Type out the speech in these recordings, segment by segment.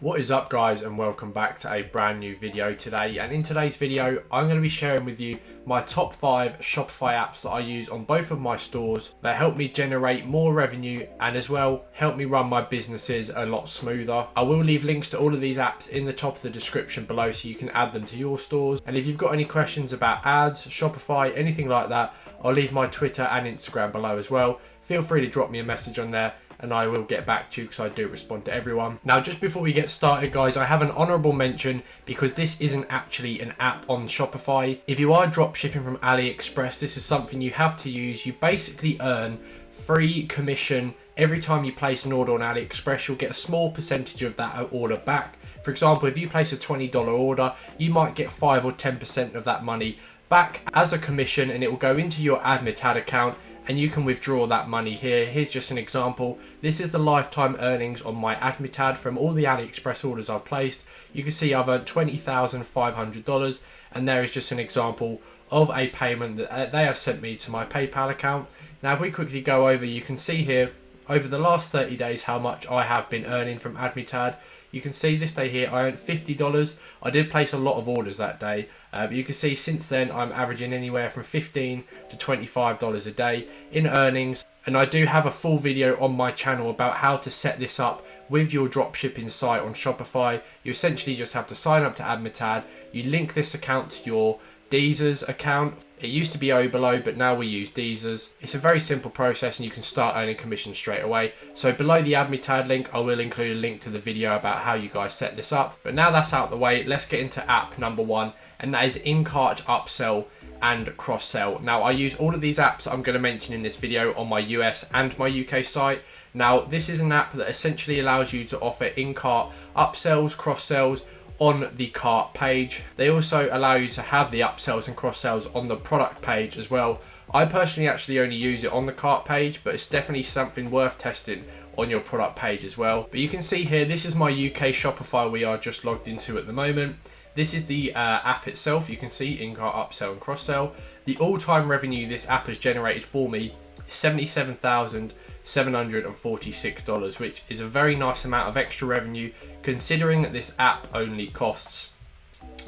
What is up guys, and welcome back to a brand new video today. And in today's video I'm going to be sharing with you my top 5 Shopify apps that I use on both of my stores that help me generate more revenue and as well help me run my businesses a lot smoother. I will leave links to all of these apps in the top of the description below so you can add them to your stores. And if you've got any questions about ads, Shopify, anything like that, I'll leave my Twitter and Instagram below as well. Feel free to drop me a message on there and I will get back to you because I do respond to everyone. Now, just before we get started guys, I have an honourable mention because this isn't actually an app on Shopify. If you are drop shipping from AliExpress, this is something you have to use. You basically earn free commission every time you place an order on AliExpress. You'll get a small percentage of that order back. For example, if you place a $20 order, you might get 5 or 10% of that money back as a commission, and it will go into your Admitad account and you can withdraw that money here. Here's just an example. This is the lifetime earnings on my Admitad from all the AliExpress orders I've placed. You can see I've earned $20,500, and there is just an example of a payment that they have sent me to my PayPal account. Now if we quickly go over, you can see here over the last 30 days how much I have been earning from Admitad. You can see this day here I earned $50. I did place a lot of orders that day, but you can see since then I'm averaging anywhere from $15 to $25 a day in earnings. And I do have a full video on my channel about how to set this up with your dropshipping site on Shopify. You essentially just have to sign up to Admitad. You link this account to your Deezer's account. It used to be Oberlo, but now we use Deezer's. It's a very simple process and you can start earning commission straight away. So below the Admitad link, I will include a link to the video about how you guys set this up. But now that's out of the way, let's get into app number 1, and that is in-cart upsell and cross-sell. Now I use all of these apps I'm going to mention in this video on my US and my UK site. Now this is an app that essentially allows you to offer in-cart upsells, cross-sells on the cart page. They also allow you to have the upsells and cross-sells on the product page as well. I personally actually only use it on the cart page, but it's definitely something worth testing on your product page as well. But you can see here, this is my UK Shopify we are just logged into at the moment. This is the app itself. You can see in-cart upsell and cross-sell. The all-time revenue this app has generated for me is $77,746, which is a very nice amount of extra revenue considering that this app only costs,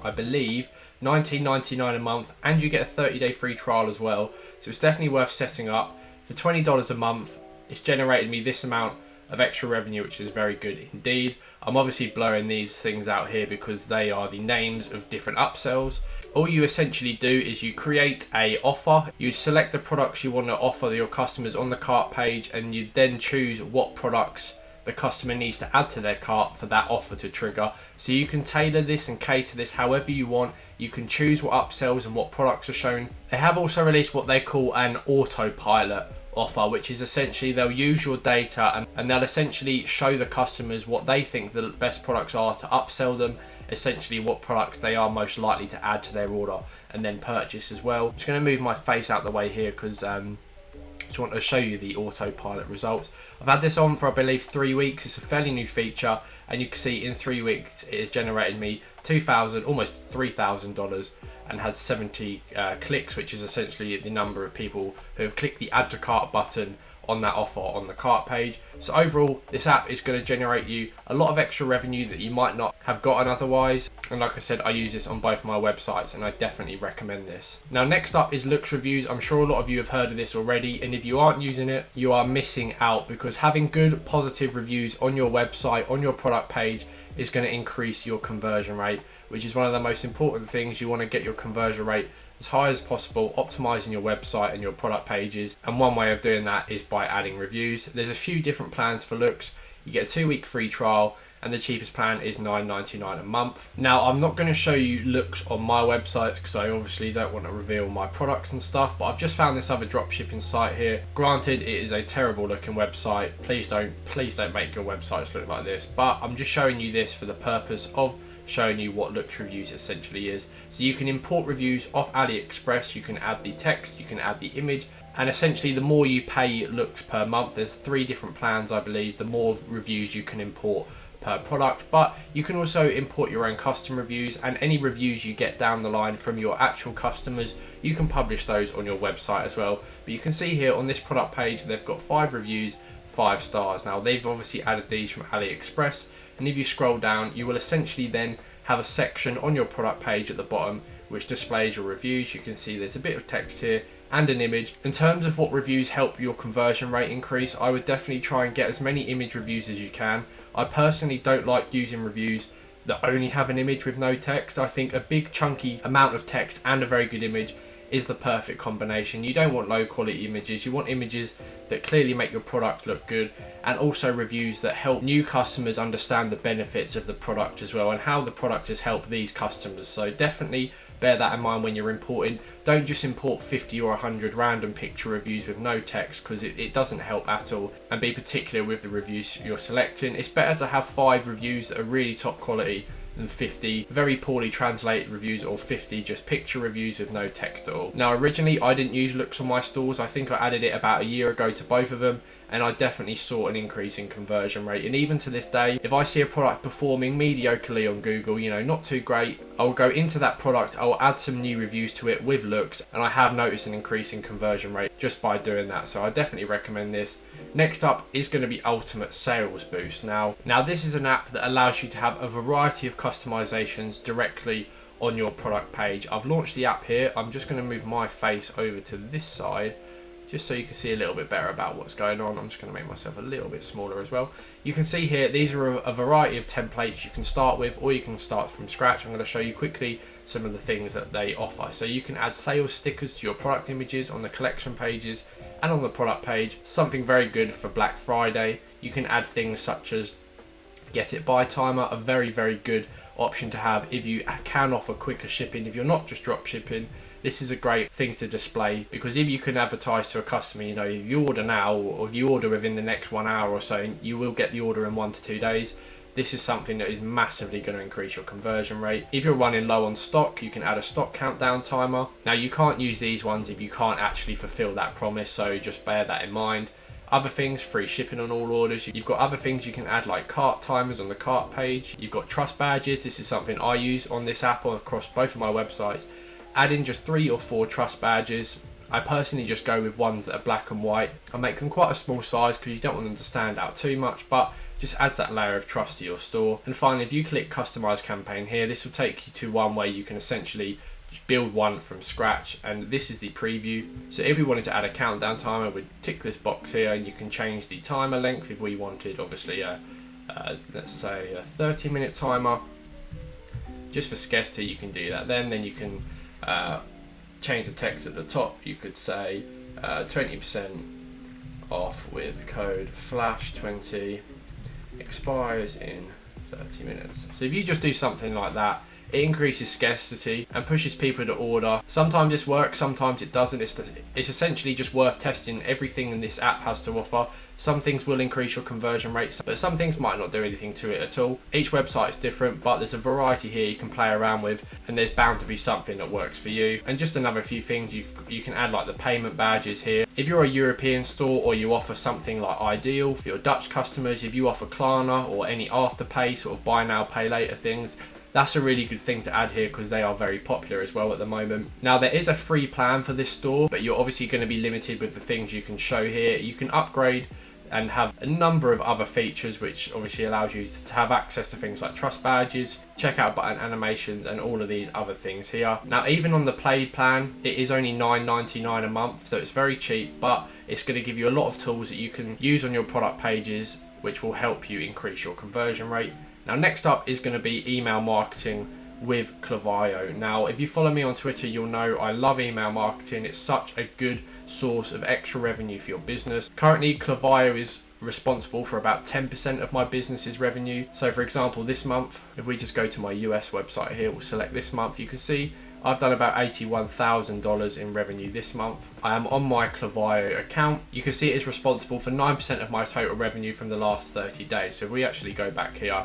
I believe, $19.99 a month, and you get a 30-day free trial as well. So it's definitely worth setting up. For $20 a month, it's generated me this amount of extra revenue, which is very good indeed. I'm obviously blurring these things out here because they are the names of different upsells. All you essentially do is you create a offer. You select the products you want to offer your customers on the cart page, and you then choose what products the customer needs to add to their cart for that offer to trigger. So you can tailor this and cater this however you want. You can choose what upsells and what products are shown. They have also released what they call an autopilot offer, which is essentially they'll use your data and they'll essentially show the customers what they think the best products are to upsell them, essentially what products they are most likely to add to their order and then purchase as well. I'm just going to move my face out the way here because just want to show you the autopilot results. I've had this on for I believe 3 weeks. It's a fairly new feature, and you can see in 3 weeks it has generated me $2,000, almost $3,000, and had 70 clicks, which is essentially the number of people who have clicked the add to cart button on that offer on the cart page. So overall, this app is going to generate you a lot of extra revenue that you might not have gotten otherwise. And like I said, I use this on both my websites and I definitely recommend this. Now next up is Loox Reviews. I'm sure a lot of you have heard of this already, and if you aren't using it, you are missing out, because having good positive reviews on your website, on your product page, is going to increase your conversion rate, which is one of the most important things. You want to get your conversion rate as high as possible, optimizing your website and your product pages, and one way of doing that is by adding reviews. There's a few different plans for Loox. You get a 2-week free trial, and the cheapest plan is $9.99 a month. Now I'm not going to show you Loox on my website because I obviously don't want to reveal my products and stuff, but I've just found this other dropshipping site here. Granted, it is a terrible looking website. Please don't make your websites look like this, but I'm just showing you this for the purpose of showing you what Loox Reviews essentially is. So you can import reviews off AliExpress, you can add the text, you can add the image, and essentially the more you pay Loox per month, there's 3 different plans I believe, the more reviews you can import per product. But you can also import your own custom reviews, and any reviews you get down the line from your actual customers, you can publish those on your website as well. But you can see here on this product page they've got 5 reviews, 5 stars. Now they've obviously added these from AliExpress, And if you scroll down, you will essentially then have a section on your product page at the bottom which displays your reviews. You can see there's a bit of text here and an image. In terms of what reviews help your conversion rate increase, I would definitely try and get as many image reviews as you can. I personally don't like using reviews that only have an image with no text. I think a big chunky amount of text and a very good image is the perfect combination. You don't want low quality images, you want images that clearly make your product look good, and also reviews that help new customers understand the benefits of the product as well and how the product has helped these customers. So definitely bear that in mind when you're importing. Don't just import 50 or 100 random picture reviews with no text, because it doesn't help at all. And be particular with the reviews you're selecting. It's better to have 5 reviews that are really top quality than 50 very poorly translated reviews, or 50 just picture reviews with no text at all. Now originally I didn't use Loox on my stores. I think I added it about a year ago to both of them, and I definitely saw an increase in conversion rate. And even to this day, if I see a product performing mediocrely on Google, you know, not too great, I'll go into that product, I'll add some new reviews to it with Loox, and I have noticed an increase in conversion rate just by doing that. So I definitely recommend this. Next up is going to be Ultimate Sales Boost. Now this is an app that allows you to have a variety of customizations directly on your product page. I've launched the app here. I'm just going to move my face over to this side just so you can see a little bit better about what's going on. I'm just going to make myself a little bit smaller as well. You can see here, these are a variety of templates you can start with, or you can start from scratch. I'm going to show you quickly some of the things that they offer. So you can add sales stickers to your product images on the collection pages and on the product page, something very good for Black Friday. You can add things such as Get It By Timer, a very good option to have if you can offer quicker shipping. If you're not just drop shipping, this is a great thing to display, because if you can advertise to a customer, you know, if you order now, or if you order within the next 1 hour or so, you will get the order in 1 to 2 days. This is something that is massively going to increase your conversion rate. If you're running low on stock, you can add a stock countdown timer. Now you can't use these ones if you can't actually fulfill that promise, so just bear that in mind. Other things, free shipping on all orders. You've got other things you can add, like cart timers on the cart page. You've got trust badges. This is something I use on this app or across both of my websites. Add in just 3 or 4 trust badges. I personally just go with ones that are black and white. I make them quite a small size because you don't want them to stand out too much, but just adds that layer of trust to your store. And finally, if you click customize campaign here, this will take you to one where you can essentially just build one from scratch, and this is the preview. So if we wanted to add a countdown timer, we'd tick this box here, and you can change the timer length if we wanted, obviously let's say a 30-minute timer. Just for scarcity you can do that. Then you can change the text at the top. You could say 20% off with code FLASH20, expires in 30 minutes. So if you just do something like that, it increases scarcity and pushes people to order. Sometimes this works, sometimes it doesn't. It's essentially just worth testing everything this app has to offer. Some things will increase your conversion rates, but some things might not do anything to it at all. Each website is different, but there's a variety here you can play around with, and there's bound to be something that works for you. And just another few things, you can add like the payment badges here. If you're a European store, or you offer something like Ideal for your Dutch customers, if you offer Klarna or any Afterpay sort of buy now pay later things, that's a really good thing to add here because they are very popular as well at the moment. Now there is a free plan for this store, but you're obviously going to be limited with the things you can show here. You can upgrade and have a number of other features, which obviously allows you to have access to things like trust badges, checkout button animations, and all of these other things here. Now even on the paid plan, it is only $9.99 a month, so it's very cheap, but it's going to give you a lot of tools that you can use on your product pages, which will help you increase your conversion rate. Now next up is going to be email marketing with Klaviyo. Now if you follow me on Twitter, you'll know I love email marketing. It's such a good source of extra revenue for your business. Currently Klaviyo is responsible for about 10% of my business's revenue. So for example, this month, if we just go to my US website here, we'll select this month, you can see I've done about $81,000 in revenue this month. I am on my Klaviyo account. You can see it is responsible for 9% of my total revenue from the last 30 days. So if we actually go back here,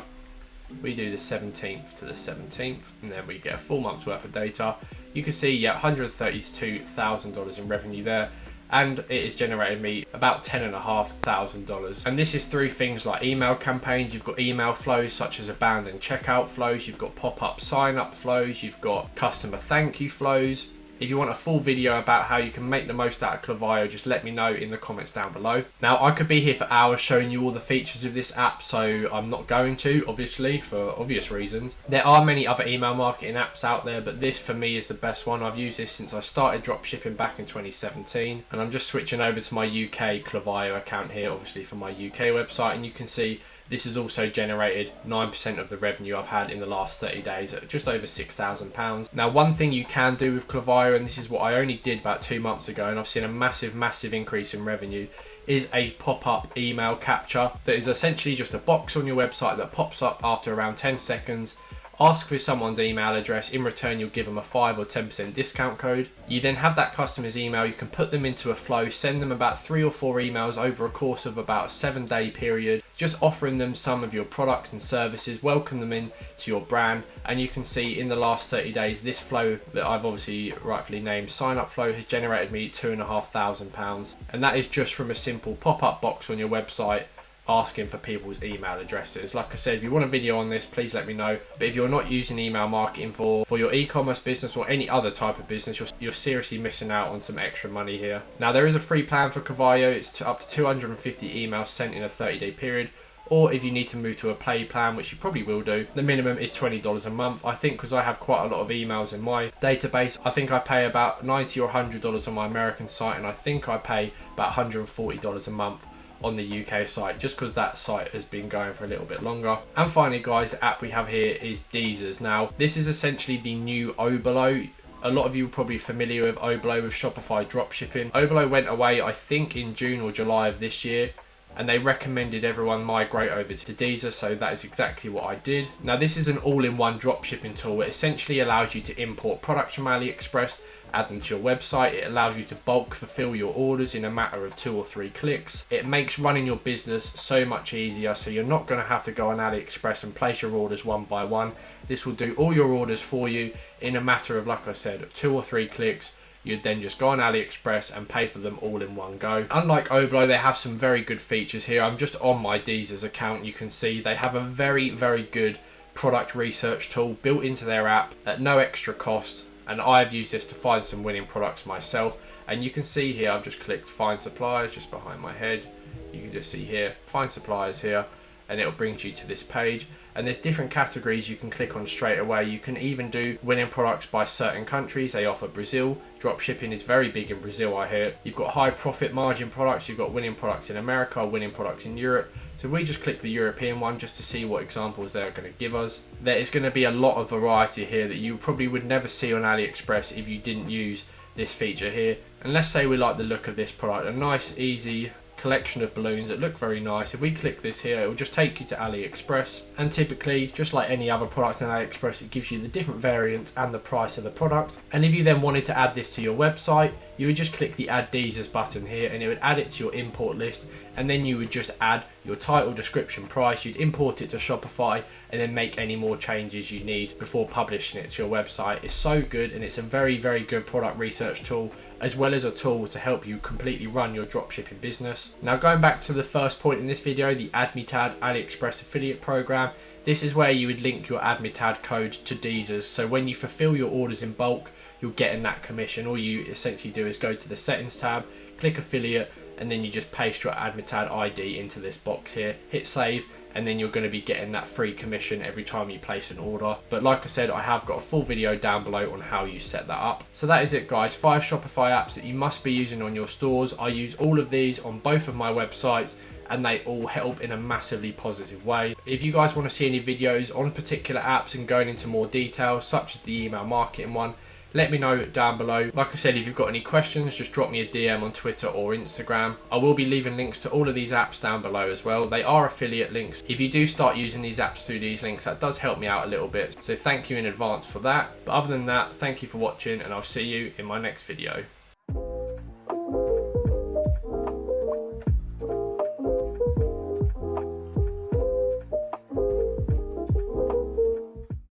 we do the 17th to the 17th, and then we get a full month's worth of data. You can see, yeah, $132,000 in revenue there, and it has generated me about $10,500. And this is through things like email campaigns. You've got email flows such as abandoned checkout flows, you've got pop-up sign-up flows, you've got customer thank you flows, If you want a full video about how you can make the most out of Klaviyo, just let me know in the comments down below. Now, I could be here for hours showing you all the features of this app, so I'm not going to, obviously, for obvious reasons. There are many other email marketing apps out there, but this for me is the best one. I've used this since I started dropshipping back in 2017, and I'm just switching over to my UK Klaviyo account here, obviously for my UK website, and you can see this has also generated 9% of the revenue I've had in the last 30 days at just over £6,000. Now, one thing you can do with Klaviyo, and this is what I only did about 2 months ago, and I've seen a massive increase in revenue, is a pop-up email capture that is essentially just a box on your website that pops up after around 10 seconds. Ask for someone's email address. In return, you'll give them a 5 or 10% discount code. You then have that customer's email. You can put them into a flow, send them about 3 or 4 emails over a course of about a 7-day period, just offering them some of your products and services, welcome them in to your brand. And you can see in the last 30 days, this flow that I've obviously rightfully named Sign Up Flow has generated me £2,500. And that is just from a simple pop-up box on your website asking for people's email addresses. Like I said, if you want a video on this, please let me know. But if you're not using email marketing for your e-commerce business or any other type of business, you're seriously missing out on some extra money here. Now, there is a free plan for Klaviyo. It's up to 250 emails sent in a 30-day period. Or if you need to move to a pay plan, which you probably will do, the minimum is $20 a month. I think because I have quite a lot of emails in my database, I think I pay about $90 or $100 on my American site, and I think I pay about $140 a month on the UK site, just because that site has been going for a little bit longer. And finally, guys, the app we have here is Deezers. Now, this is essentially the new Oberlo. A lot of you are probably familiar with Oberlo with Shopify dropshipping. Oberlo went away, I think, in June or July of this year, and they recommended everyone migrate over to Deezer, so that is exactly what I did. Now, this is an all-in-one dropshipping tool. It essentially allows you to import products from AliExpress, add them to your website. It allows you to bulk fulfill your orders in a matter of 2 or 3 clicks. It makes running your business so much easier, so you're not going to have to go on AliExpress and place your orders one by one. This will do all your orders for you in a matter of, like I said, 2 or 3 clicks. You'd then just go on AliExpress and pay for them all in one go. Unlike Oberlo, they have some very good features here. I'm just on my Deezers account. You can see they have a very good product research tool built into their app at no extra cost. And I've used this to find some winning products myself. And you can see here, I've just clicked find suppliers just behind my head. You can just see here, find suppliers here, and it'll bring you to this page. And there's different categories you can click on straight away. You can even do winning products by certain countries. They offer Brazil. Dropshipping is very big in Brazil, I hear. You've got high profit margin products. You've got winning products in America, winning products in Europe. So we just click the European one just to see what examples they're going to give us. There is going to be a lot of variety here that you probably would never see on AliExpress if you didn't use this feature here. And let's say we like the look of this product, a nice, easy collection of balloons that look very nice. If we click this here, it will just take you to AliExpress, and typically, just like any other product on AliExpress, it gives you the different variants and the price of the product. And if you then wanted to add this to your website, you would just click the Add Deezers button here, and it would add it to your import list, and then you would just add your title, description, price. You'd import it to Shopify and then make any more changes you need before publishing it to your website. It's so good, and it's a very good product research tool, as well as a tool to help you completely run your dropshipping business. Now, going back to the first point in this video, the Admitad AliExpress affiliate program, this is where you would link your Admitad code to Deezers. So when you fulfill your orders in bulk, you'll get in that commission. All you essentially do is go to the settings tab, click affiliate, and then you just paste your Admitad ID into this box here, hit save, and then you're going to be getting that free commission every time you place an order. But like I said, I have got a full video down below on how you set that up. So that is it, guys. 5 Shopify apps that you must be using on your stores. I use all of these on both of my websites, and they all help in a massively positive way. If you guys want to see any videos on particular apps and going into more detail, such as the email marketing one, let me know down below. Like I said, if you've got any questions, just drop me a DM on Twitter or Instagram. I will be leaving links to all of these apps down below as well. They are affiliate links. If you do start using these apps through these links, that does help me out a little bit. So thank you in advance for that. But other than that, thank you for watching, and I'll see you in my next video.